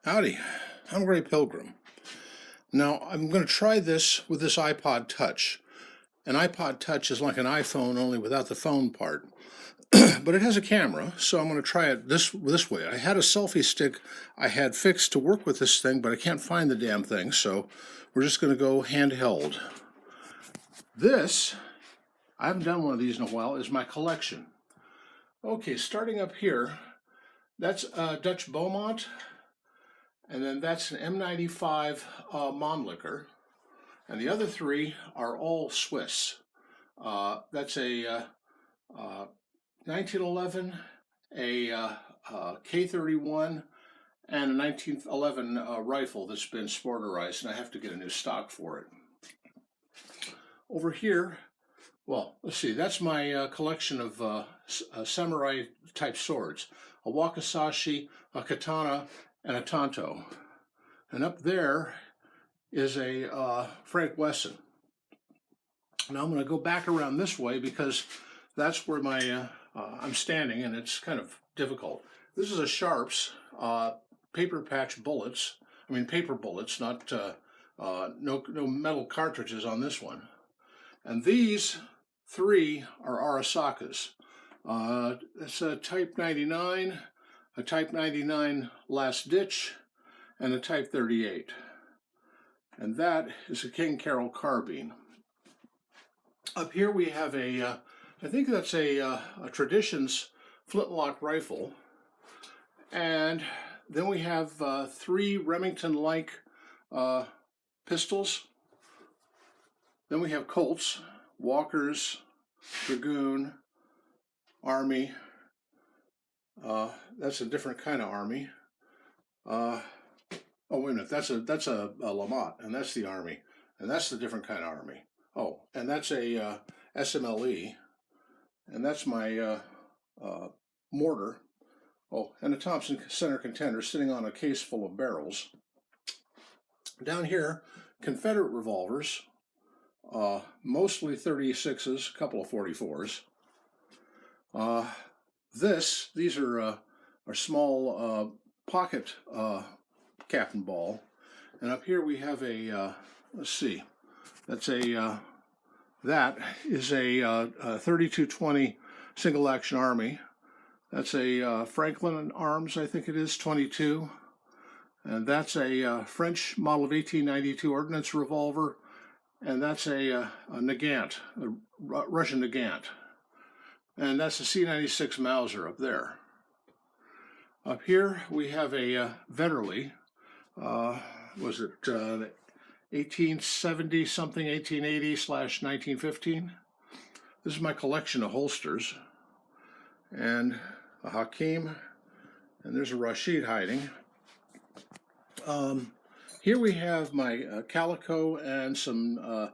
Howdy, I'm Grey Pilgrim. Now, I'm going to try this with this iPod Touch. An iPod Touch is like an iPhone, only without the phone part. But it has a camera, so I'm going to try it this way. I had a selfie stick I had fixed to work with this thing, but I can't find the damn thing, so we're just going to go handheld. This, I haven't done one of these in a while, is my collection. Okay, starting up here, that's Dutch Beaumont. And then that's an M95 Mannlicher. And the other three are all Swiss. That's a 1911, a K31, and a 1911 rifle that's been sporterized, and I have to get a new stock for it. Over here, well, let's see, that's my collection of samurai-type swords. A wakizashi, a katana, and a tanto. And up there is a Frank Wesson. Now I'm going to go back around this way because that's where my I'm standing, and it's kind of difficult. This is a Sharps paper patch bullets. I mean paper bullets, not no metal cartridges on this one. And these three are Arasakas. It's a Type 99, a Type 99 Last Ditch, and a Type 38. And that is a King Carroll carbine. Up here we have a, I think that's a Traditions flintlock rifle. And then we have three Remington-like pistols. Then we have Colts, Walkers, Dragoon, Army. That's a different kind of Army. Oh, wait a minute, that's a Lamont, and that's the Army. And that's the different kind of Army. Oh, and that's a SMLE. And that's my mortar. Oh, and a Thompson Center Contender sitting on a case full of barrels. Down here, Confederate revolvers. Mostly 36s, a couple of 44s. These are small pocket cap and ball. And up here we have a, let's see, that's a, that is a 3220 single action Army. That's a Franklin Arms, I think it is, 22. And that's a French model of 1892 ordnance revolver. And that's a Nagant, a Russian Nagant. And that's a C96 Mauser up there. Up here we have a Vetterli. Was it 1870 something, 1880/1915? This is my collection of holsters. And a Hakim, and there's a Rashid hiding. Here we have my Calico and some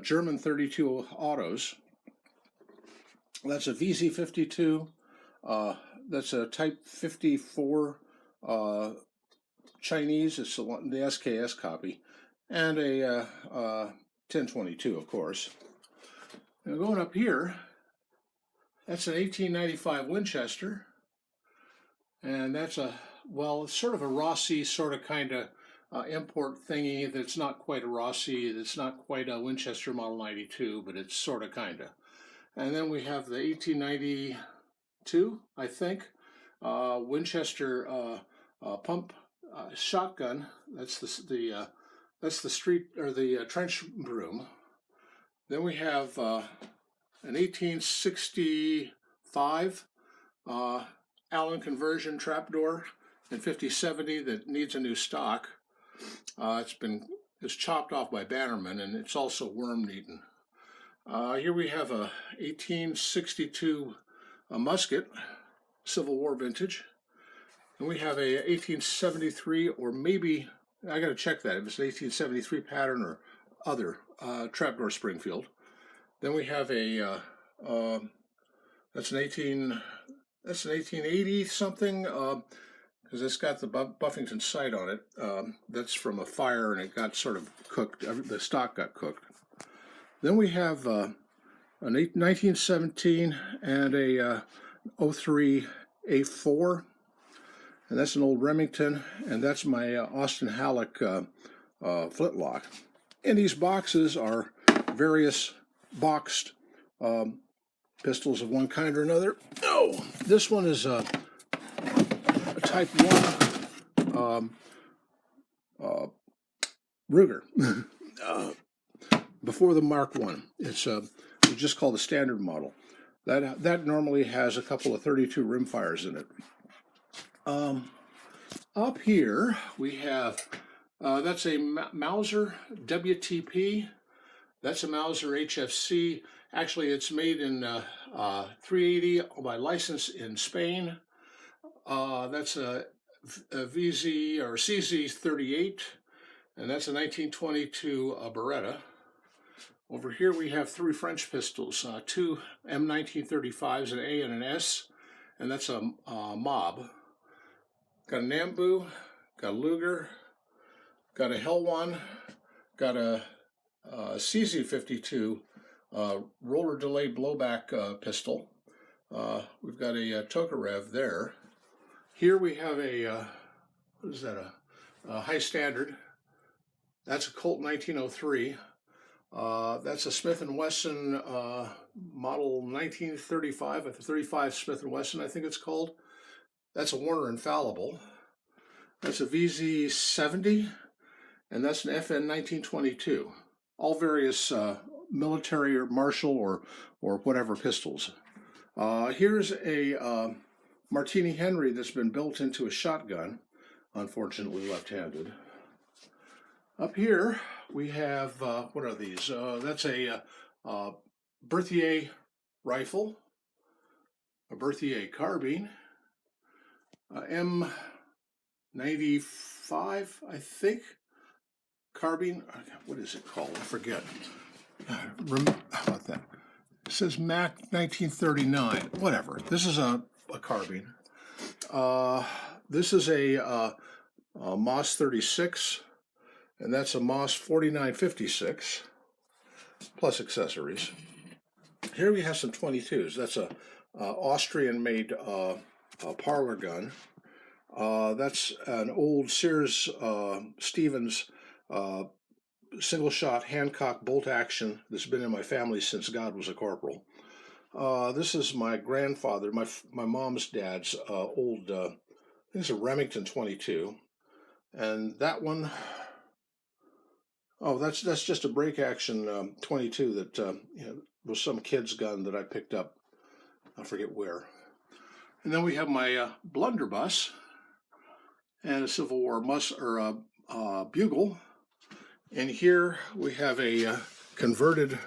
German 32 autos. That's a VZ52. That's a Type 54 Chinese. It's the SKS copy, and a 1022, of course. Now going up here, that's an 1895 Winchester, and that's a, well, it's sort of a Rossi sort of kind of import thingy that's not quite a Rossi, it's not quite a Winchester Model 92, but it's sort of kind of. And then we have the 1892, I think, Winchester pump shotgun. That's the street or the trench broom. Then we have an 1865 Allen conversion trapdoor in 5070 that needs a new stock. It's chopped off by Bannerman, and it's also worm-eaten. Here we have a 1862 musket, Civil War vintage, and we have a 1873, or maybe I got to check that if it's an 1873 pattern or other trapdoor Springfield. Then we have a that's an 1880 something, because it's got the Buffington sight on it. That's from a fire, and it got sort of cooked. The stock got cooked. Then we have an 1917 and a 03 A4. and that's an old Remington, and that's my Austin Halleck flintlock. And these boxes are various boxed pistols of one kind or another. Oh, this one is a Type 1 Ruger. Before the Mark 1. It's just called the standard model. That normally has a couple of 32 rimfires in it. Up here we have, that's a Mauser WTP. That's a Mauser HFC. Actually, it's made in 380 by license in Spain. That's a VZ or CZ38, and that's a 1922 Beretta. Over here we have 3 French pistols, 2 M1935s, an A and an S, and that's a Mob. Got a Nambu, got a Luger, got a Hell1, got a CZ52 roller delayed blowback pistol. We've got a Tokarev there. Here we have a, what is that, a high standard. That's a Colt 1903. That's a Smith & Wesson model 1935, a 35 Smith & Wesson, I think it's called. That's a Warner Infallible. That's a VZ70, and that's an FN 1922. All various military or martial or whatever pistols. Here's a Martini Henry that's been built into a shotgun, unfortunately left-handed. Up here we have, what are these? That's a Berthier rifle, a Berthier carbine, M95, I think, carbine. What is it called? I forget. How about that? It says Mac 1939. Whatever. This is a carbine. This is a Moss 36, and that's a Moss 4956 plus accessories. Here we have some 22s. That's a Austrian-made parlor gun. That's an old Sears Stevens single-shot Hancock bolt action that's been in my family since God was a corporal. This is my grandfather, my mom's dad's old, I think it's a Remington 22, and that one, oh, that's just a break action 22 that was some kid's gun that I picked up, I forget where. And then we have my blunderbuss and a Civil War bugle. And here we have a converted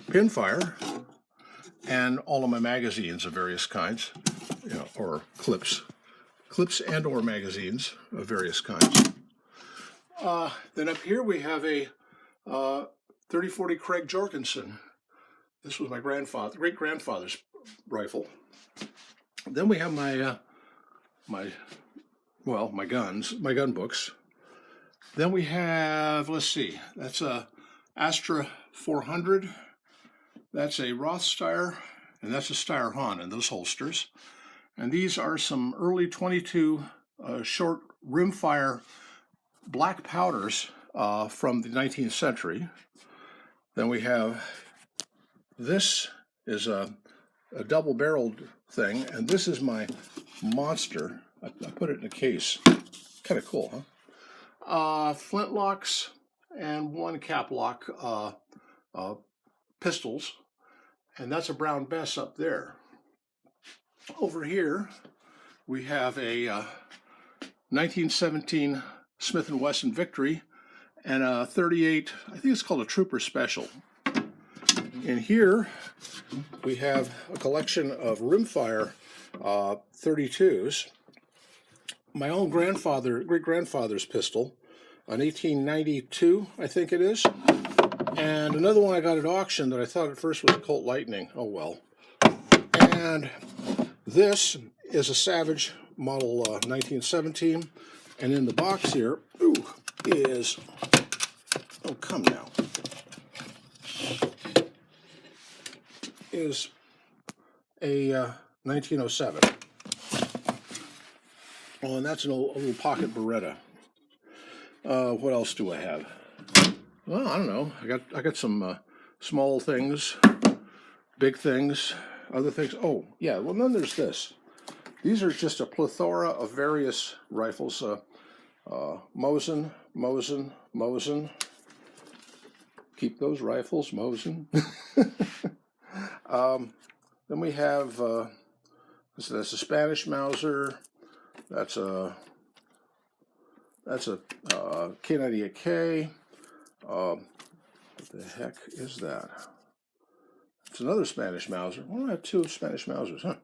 pinfire and all of my magazines of various kinds, or clips and or magazines of various kinds. Then up here we have a 3040 Craig Jorgensen. This was my great-grandfather's rifle. Then we have my gun books. Then we have, let's see, that's a Astra 400. That's a Rothsteyr, and that's a Steyr Hahn in those holsters. And these are some early 22 short rimfire black powders from the 19th century. Then we have, this is a double-barreled thing, and this is my monster. I put it in a case. Kind of cool, huh? Flintlocks and 1 caplock pistols, and that's a Brown Bess up there. Over here we have a 1917 Smith & Wesson Victory and a 38, I think it's called a Trooper Special. In here we have a collection of rimfire 32s. My own great-grandfather's pistol, an 1892, I think it is, and another one I got at auction that I thought at first was a Colt Lightning. Oh well. And this is a Savage model 1917, and in the box here, is, oh come now, is a 1907. Oh, and that's a little pocket Beretta. What else do I have? Well, I don't know. I got some small things, big things, other things. Oh, yeah. Well, then there's this. These are just a plethora of various rifles. Mosin, Mosin, Mosin. Keep those rifles, Mosin. Then we have that's a Spanish Mauser. That's a K98K. What the heck is that? It's another Spanish Mauser. Well, I have two Spanish Mausers, huh?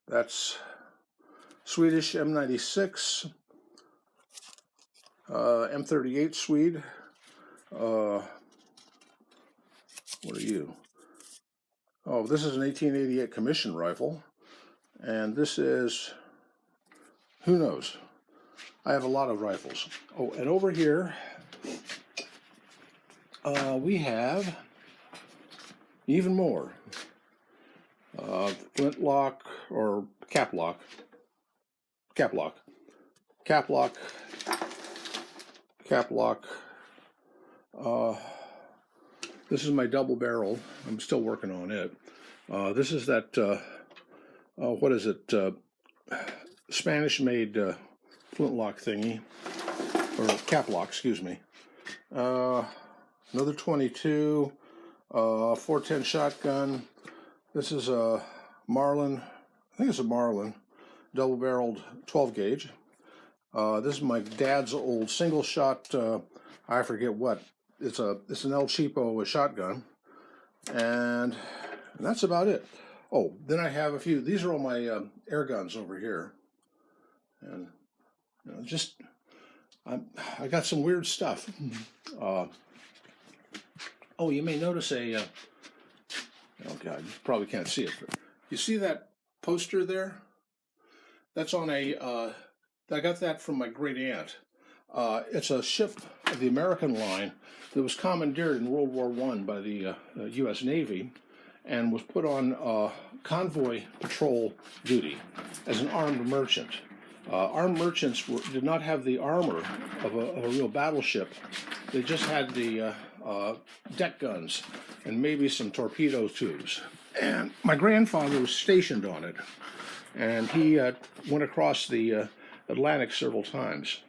That's Swedish M96, M38 Swede. What are you? Oh, this is an 1888 commission rifle, and this is, who knows? I have a lot of rifles. Oh, and over here, we have even more. Flintlock or caplock. This is my double barrel. I'm still working on it. This is that, what is it? Spanish-made flintlock thingy, or caplock, excuse me. Another 22, 410 shotgun. This is a Marlin, I think it's a Marlin, double-barreled 12 gauge. This is my dad's old single shot, I forget what. It's an El Cheapo shotgun, and that's about it. Oh, then I have a few. These are all my air guns over here, and you know, just I got some weird stuff. Oh, you may notice a. Oh God, you probably can't see it. But you see that poster there? That's on a. I got that from my great aunt. It's a ship of the American line that was commandeered in World War I by the U.S. Navy and was put on convoy patrol duty as an armed merchant. Armed merchants did not have the armor of a real battleship. They just had the deck guns and maybe some torpedo tubes. And my grandfather was stationed on it, and he went across the Atlantic several times.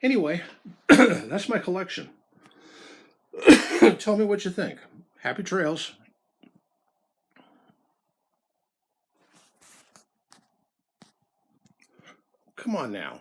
Anyway, that's my collection. Tell me what you think. Happy trails. Come on now.